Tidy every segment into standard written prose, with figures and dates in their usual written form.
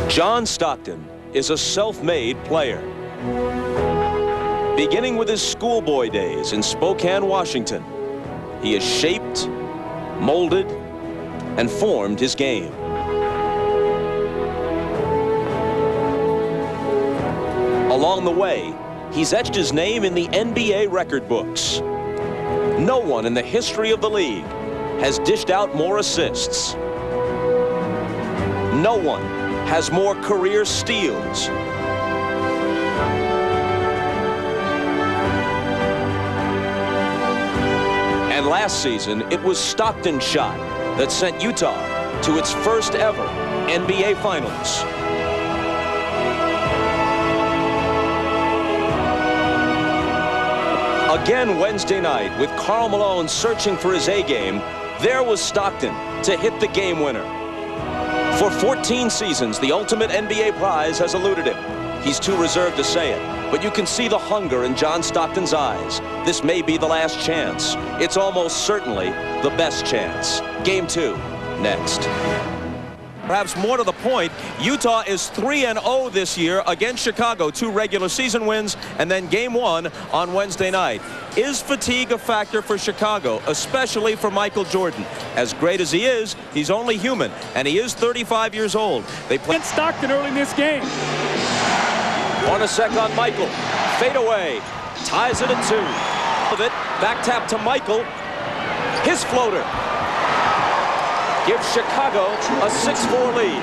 John Stockton is a self-made player. Beginning with his schoolboy days in Spokane, Washington, he has shaped, molded, and formed his game. Along the way, he's etched his name in the NBA record books. No one in the history of the league has dished out more assists. No one has more career steals. And last season, it was Stockton's shot that sent Utah to its first ever NBA Finals. Again Wednesday night, with Karl Malone searching for his A-game, there was Stockton to hit the game winner. For 14 seasons, the ultimate NBA prize has eluded him. He's too reserved to say it, but you can see the hunger in John Stockton's eyes. This may be the last chance. It's almost certainly the best chance. Game 2, next. Perhaps more to the point, Utah is 3-0 this year against Chicago. 2 regular season wins, and then game 1 on Wednesday night. Is fatigue a factor for Chicago, especially for Michael Jordan? As great as he is, he's only human, and he is 35 years old. They played Stockton early in this game. Hornacek on Michael. Fade away. Ties it at 2. With it, back tap to Michael. His floater gives Chicago a 6-4 lead.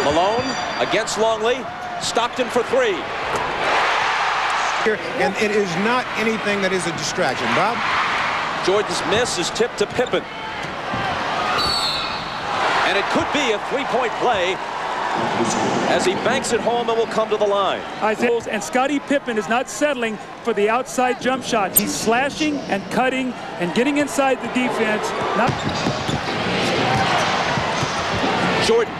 Malone against Longley. Stockton for 3. And it is not anything that is a distraction, Bob. Jordan's miss is tipped to Pippen. And it could be a 3-point play as he banks it home and will come to the line. And Scottie Pippen is not settling for the outside jump shot. He's slashing and cutting and getting inside the defense. Jordan,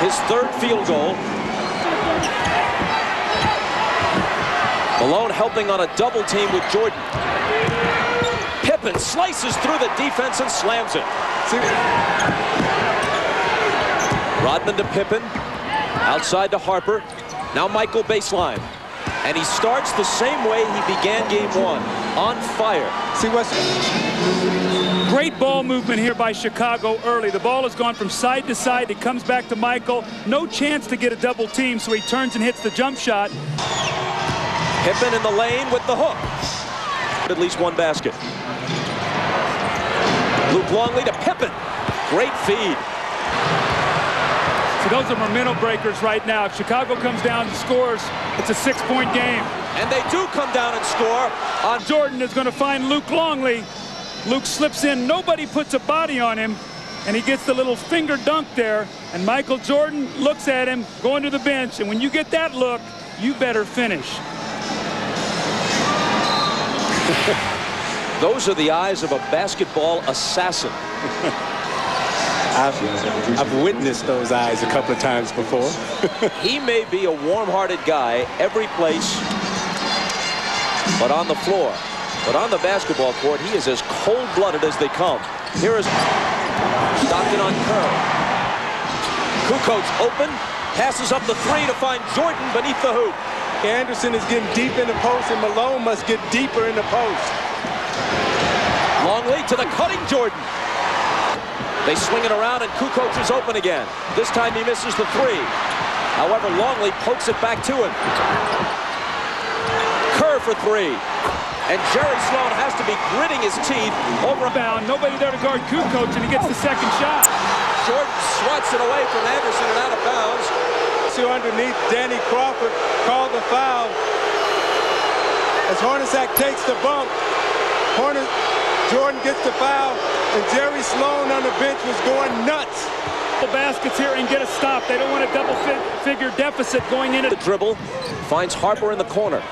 his 3rd field goal. Malone helping on a double team with Jordan. Pippen slices through the defense and slams it. Rodman to Pippen, outside to Harper. Now Michael baseline. And he starts the same way he began game 1, on fire. See what's... Great ball movement here by Chicago early. The ball has gone from side to side. It comes back to Michael. No chance to get a double team, so he turns and hits the jump shot. Pippen in the lane with the hook. At least 1 basket. Luke Longley to Pippen. Great feed. So those are momentum breakers right now. If Chicago comes down and scores, it's a 6-point game. And they do come down and score. Jordan is going to find Luke Longley. Luke slips in. Nobody puts a body on him. And he gets the little finger dunk there. And Michael Jordan looks at him going to the bench. And when you get that look, you better finish. Those are the eyes of a basketball assassin. I've witnessed those eyes a couple of times before. He may be a warm-hearted guy every place, but on the floor, but on the basketball court, he is as cold-blooded as they come. Here is Stockton on curl. Kukoc open, passes up the 3 to find Jordan beneath the hoop. Anderson is getting deep in the post, and Malone must get deeper in the post. Longley to the cutting Jordan. They swing it around, and Kukoc is open again. This time he misses the 3. However, Longley pokes it back to him. Kerr for 3. And Jerry Sloan has to be gritting his teeth over. Bound. Nobody there to guard Kukoc, and he gets the 2nd shot. Jordan swats it away from Anderson and out of bounds. So underneath, Danny Crawford called the foul. As Hornacek takes the bump, Jordan gets the foul, and Jerry Sloan on the bench was going nuts. Baskets here and get a stop. They don't want a double-figure deficit going into the dribble. Finds Harper in the corner.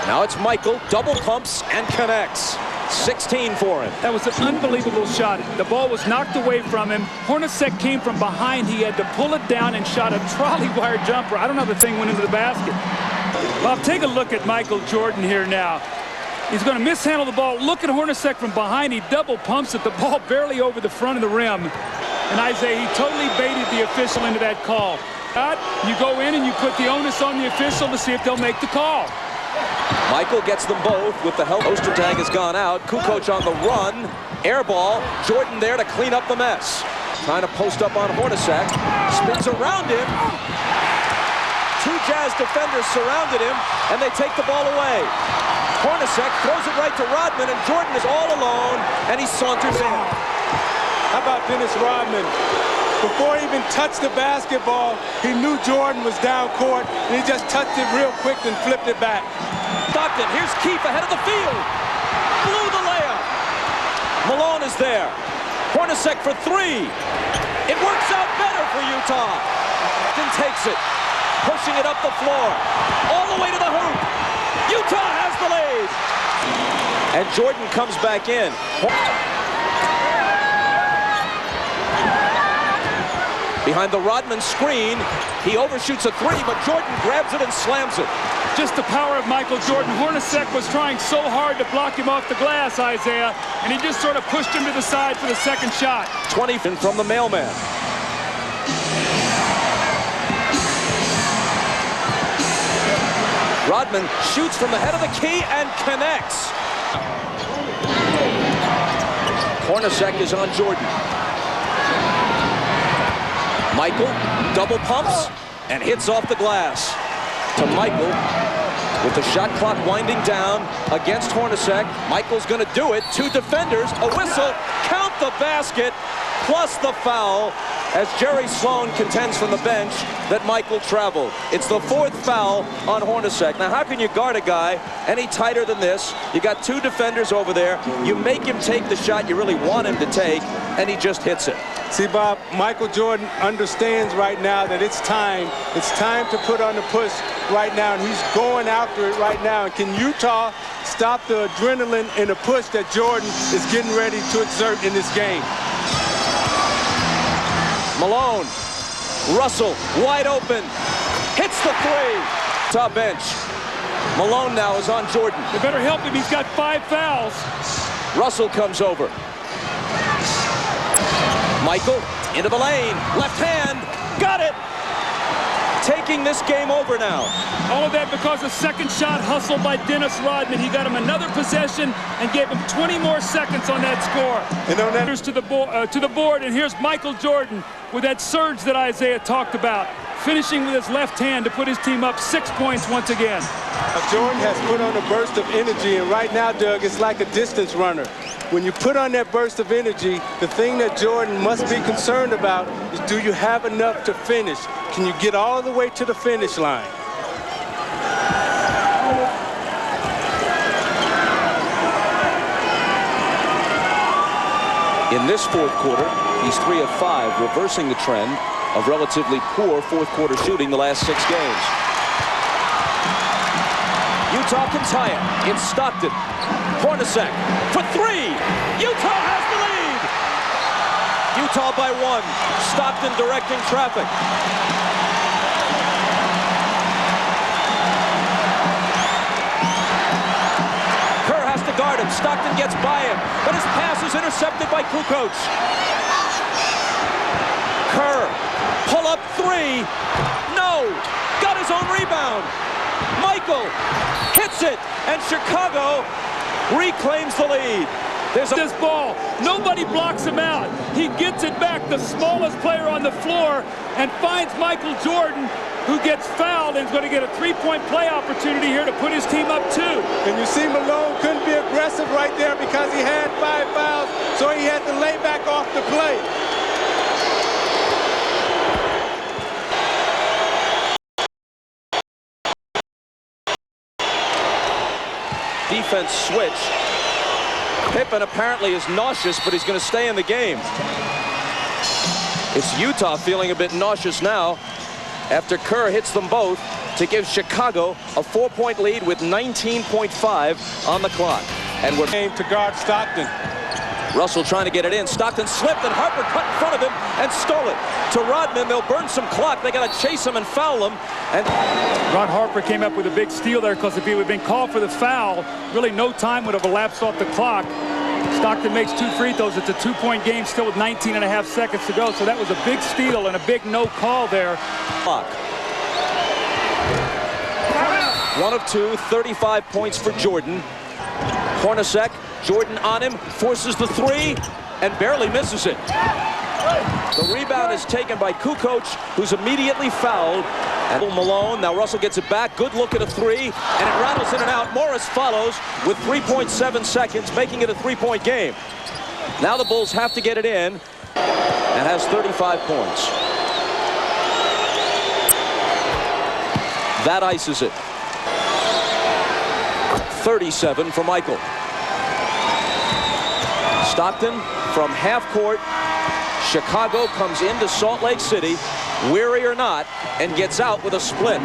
Now it's Michael, double pumps and connects. 16 for him. That was an unbelievable shot. The ball was knocked away from him. Hornacek came from behind. He had to pull it down and shot a trolley wire jumper. I don't know if the thing went into the basket. Well, take a look at Michael Jordan here now. He's going to mishandle the ball. Look at Hornacek from behind. He double pumps it. The ball barely over the front of the rim. And Isaiah, he totally baited the official into that call. You go in and you put the onus on the official to see if they'll make the call. Michael gets them both with the help. Ostertag has gone out. Kukoc on the run. Air ball. Jordan there to clean up the mess. Trying to post up on Hornacek. Spins around him. Two Jazz defenders surrounded him, and they take the ball away. Hornacek throws it right to Rodman, and Jordan is all alone, and he saunters in. How about Dennis Rodman? Before he even touched the basketball, he knew Jordan was down court, and he just touched it real quick and flipped it back. Stockton, here's Keefe ahead of the field. Blew the layup. Malone is there. Hornacek for three. It works out better for Utah. Then takes it, pushing it up the floor, all the way to the hoop. Utah has the lead. And Jordan comes back in. Behind the Rodman screen, he overshoots a three, but Jordan grabs it and slams it. Just the power of Michael Jordan. Hornacek was trying so hard to block him off the glass, Isaiah, and he just sort of pushed him to the side for the second shot. 20 from the mailman. Rodman shoots from the head of the key and connects. Hornacek is on Jordan. Michael double pumps and hits off the glass. To Michael with the shot clock winding down against Hornacek. Michael's going to do it. Two defenders, a whistle, count the basket, plus the foul, as Jerry Sloan contends from the bench that Michael traveled. It's the fourth foul on Hornacek. Now, how can you guard a guy any tighter than this? You got two defenders over there. You make him take the shot you really want him to take, and he just hits it. See, Bob, Michael Jordan understands right now that it's time. It's time to put on the push right now, and he's going after it right now. And can Utah stop the adrenaline and the push that Jordan is getting ready to exert in this game? Malone, Russell, wide open, hits the three. Top bench. Malone now is on Jordan. They better help him. He's got 5 fouls. Russell comes over. Michael into the lane, left hand, got it. Taking this game over now. All of that because a second shot hustle by Dennis Rodman. He got him another possession and gave him 20 more seconds on that score. And on that, here's to the board, and here's Michael Jordan with that surge that Isaiah talked about, finishing with his left hand to put his team up 6 points once again. Jordan has put on a burst of energy, and right now, Doug, it's like a distance runner. When you put on that burst of energy, the thing that Jordan must be concerned about is, do you have enough to finish? Can you get all the way to the finish line? In this fourth quarter, he's 3 of 5, reversing the trend of relatively poor fourth quarter shooting the last 6 games. Utah can tie it. It's Stockton. Hornacek for 3. Utah has the lead. Utah by 1. Stockton directing traffic. Kerr has to guard him. Stockton gets by him, but his pass is intercepted by Kukoc. Kerr, pull up 3. No, got his own rebound. Michael hits it, and Chicago reclaims the lead. There's this ball. Nobody blocks him out. He gets it back, the smallest player on the floor, and finds Michael Jordan, who gets fouled and is going to get a 3-point play opportunity here to put his team up 2. And you see Malone couldn't be aggressive right there because he had 5 fouls, so he had to lay back off the play. Defense switch. Pippen apparently is nauseous, but he's going to stay in the game. It's Utah feeling a bit nauseous now after Kerr hits them both to give Chicago a 4-point lead with 19.5 on the clock. And we're game to guard Stockton. Russell trying to get it in. Stockton slipped, and Harper cut in front of him and stole it. To Rodman, they'll burn some clock. They got to chase him and foul him. And Ron Harper came up with a big steal there, because if he would have been called for the foul, really no time would have elapsed off the clock. Stockton makes 2 free throws. It's a 2-point game still with 19.5 seconds to go. So that was a big steal and a big no call there. Clock. 1 of 2, 35 points for Jordan. Hornacek, Jordan on him, forces the 3 and barely misses it. The rebound is taken by Kukoc, who's immediately fouled. And Malone, now Russell gets it back. Good look at a 3, and it rattles in and out. Morris follows with 3.7 seconds, making it a 3-point game. Now the Bulls have to get it in, and has 35 points. That ices it. 37 for Michael. Stockton from half court. Chicago comes into Salt Lake City, weary or not, and gets out with a split.